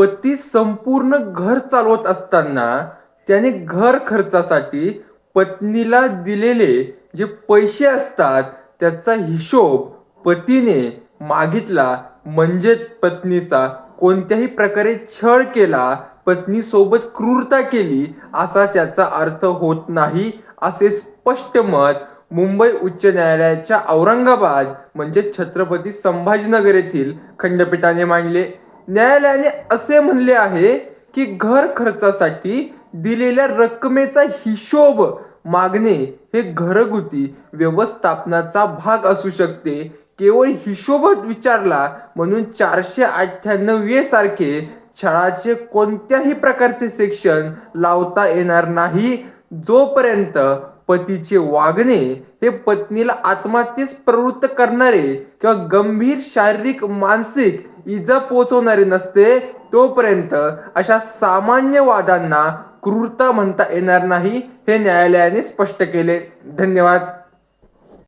पती संपूर्ण घर चालवत असताना त्याने घर खर्चासाठी पत्नीला दिलेले जे पैसे असतात त्याचा हिशोब पतीने मागितला, म्हणजे पत्नीचा कोणत्याही प्रकारे छळ केला, पत्नीसोबत क्रूरता केली असा त्याचा अर्थ होत नाही, असे स्पष्ट मत मुंबई उच्च न्यायालयाच्या औरंगाबाद म्हणजे छत्रपती संभाजीनगर येथील खंडपीठाने मांडले. न्यायालयाने असे म्हणले आहे की घर खर्चासाठी दिलेल्या रकमेचा हिशोब मागणे हे घरगुती व्यवस्थापनाचा भाग असू शकते. केवळ हिशोब विचारला म्हणून 498 सारखे छळाचे कोणत्याही प्रकारचे सेक्शन लावता येणार नाही. जोपर्यंत पतीचे वागणे हे पत्नीला आत्महत्येस प्रवृत्त करणारे किंवा गंभीर शारीरिक मानसिक इजा पोहोचवणारे नसते, तोपर्यंत अशा सामान्य वादांना क्रूरता म्हणता येणार नाही, हे न्यायालयाने स्पष्ट केले. धन्यवाद.